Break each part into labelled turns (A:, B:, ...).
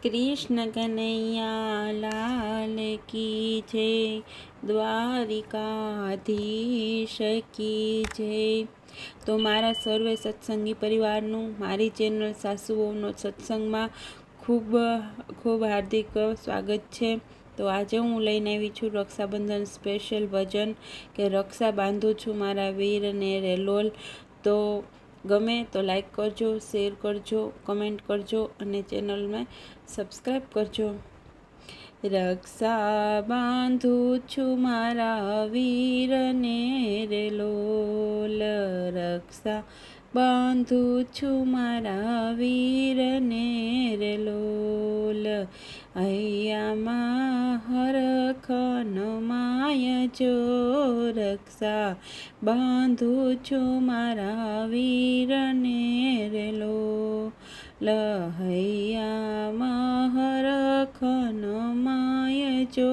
A: कृष्ण कन्हैया लाल की जय, દ્વારિકાધીશ કી જય। તો મારા સર્વે સત્સંગી પરિવારનું મારી ચેનલ સાસુઓનો સત્સંગમાં ખૂબ ખૂબ હાર્દિક સ્વાગત છે। તો આજે હું લઈને આવી છું રક્ષાબંધન સ્પેશિયલ ભજન કે રક્ષા બાંધું છું મારા વીરને રે લોલ। તો ગમે તો લાઈક કરજો, શેર કરજો, કમેન્ટ કરજો અને ચેનલને સબસ્ક્રાઈબ કરજો। રક્ષા બાંધું છું મારા વીરને રે લોલ, રક્ષા બાંધું છું મારા વીરને રે લોલ। હૈયામાં હરખન માય જો, રક્ષા બાંધું છું મારા વીરને રે લોલ। હૈયામાં હરખન માય જો,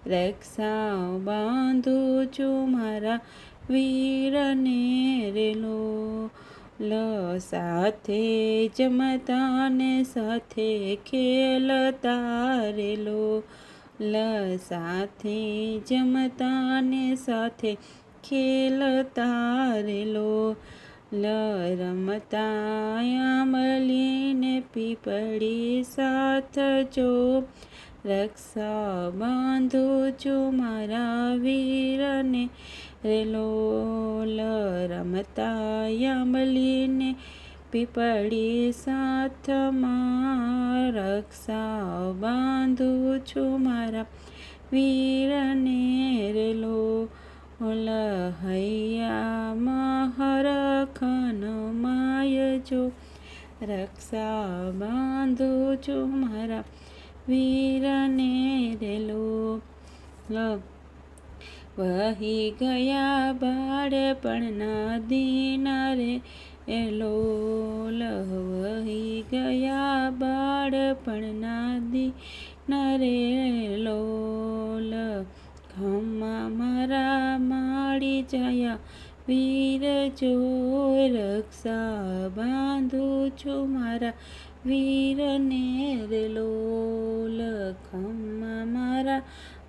A: રક્ષા બાંધું છું મારા વીરને રે લોલ। સાથે જમતા ને સાથે ખેલતા રે લોલ, સાથે જમતા ને સાથે ખેલતા રે લોલ। રમતા આંબલીને પીપળી સાથ જો, રક્ષા બાંધું છું મારા વીરને રે લોલ। રમતા આંબલીને પીપળી સાથમાં, રક્ષા બાંધું છું મારા વીરને રે લોલ। હૈયામાં હરખન માય જો, રક્ષા બાંધું છું મારા વીરને રે લોલ। વહી ગયા બાળપણના દિન રે લોલ, વહી ગયા બાળપણના દિન રે લોલ। ખમ્મા મારા માડી જાય વીર જો, રક્ષા બાંધું છું મારા વીરને રે લોલ। ખમ્મા મારા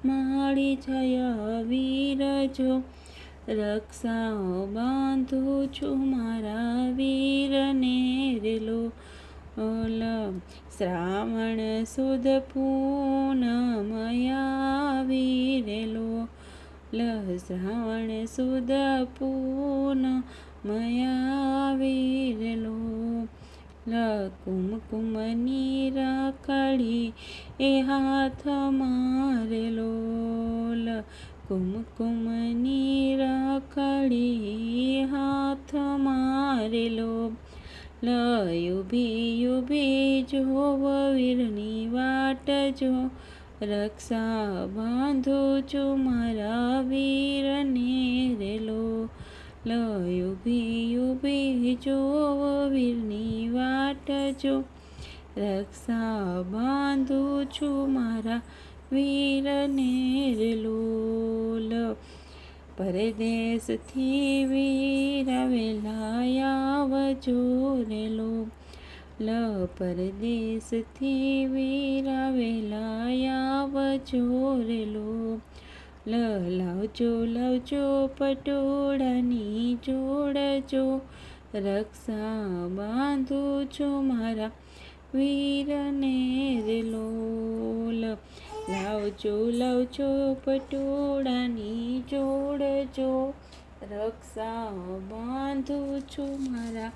A: માડી જાય વીર જો, રક્ષા બાંધું છું મારા વીરને રે લોલ। શ્રાવણ સુદ પૂનમ આવી રે લોલ, શ્રાવણ સુદ પૂનમ આવી રે લોલ। કુમકુમની રાખડી એ હાથમાં રે લોલ, કુમકુમની રાખડી હાથમાં રે લોલ। યુભી યુભી જોવ વીરની વાટ જો, રક્ષા બાંધું છું મારા વીરને રે લોલ। યુભી યુભી જોવ વીરની વાટ જો, રક્ષા બાંધું છું મારા વીરને રે લોલ। પરદેશથી વીર આવેલા આવજો રે લોલ, પરદેશથી વીર આવેલા આવજો રે લોલ। લાવજો લાવજો પટોળાની જોડજો, રક્ષા બાંધું છું મારા વીરને રે લોલ। લાવજો લાવજો પટોળાની જોડજો, રક્ષા બાંધું છું મારા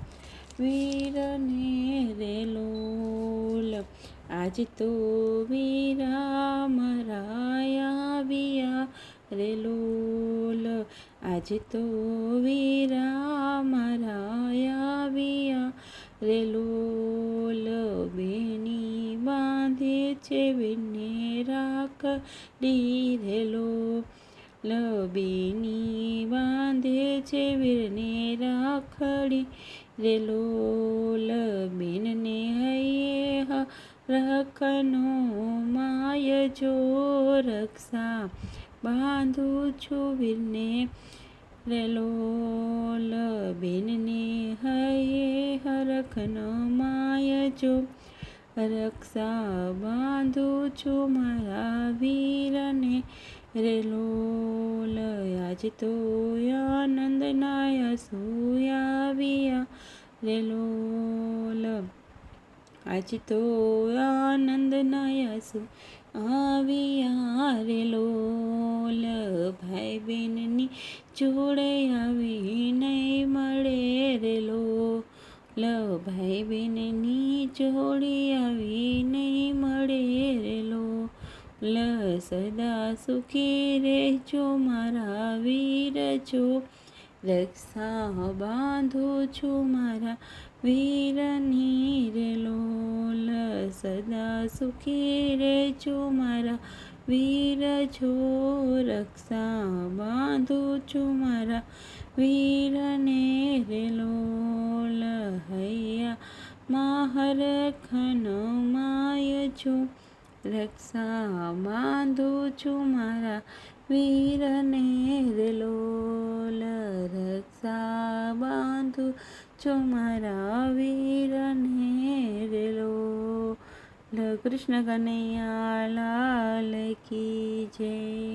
A: વીરને રે લોલ। આજ તો વીરા મારા આવ્યા રે લોલ, આજ તો વીરા મારા આવ્યા રે લોલ। બેની બાંધે છે વીરને રાખડી રે લોલ, બેની બાંધે છે વીરને રાખડી રે લોલ। બેનને હૈયે રખનો માય જો, રક્ષા બાંધું છું વીરને રે લોલ। બેનને હૈયે હરખનો માય જો, રક્ષા બાંધું છું મારા વીરને રે લોલ. આજ તો આનંદના આવ્યા રે લોલ. આજ તો આનંદના આવ્યા રે લોલ. ભાઈ બહેનની જોડે આવી નહીં મળે રે લોલ. ભાઈ બહેનની જોડી આવી નહીં મળે રે લોલ. સદા સુખી રહેજો મારા વીર જો. રક્ષા બાંધું છું મારા વીરની રે લોલ. સદા સુખી રહેજો મારા વીર જો. રક્ષા બાંધું છું મારા વીરને રે લોલ. હૈયા હરખનો માય છું. રક્ષા બાંધું છું મારા વીરને રે લોલ. રક્ષા બાંધું છું મારા વીરને રે લોલ. કૃષ્ણ કનૈયા લાલ કી જય.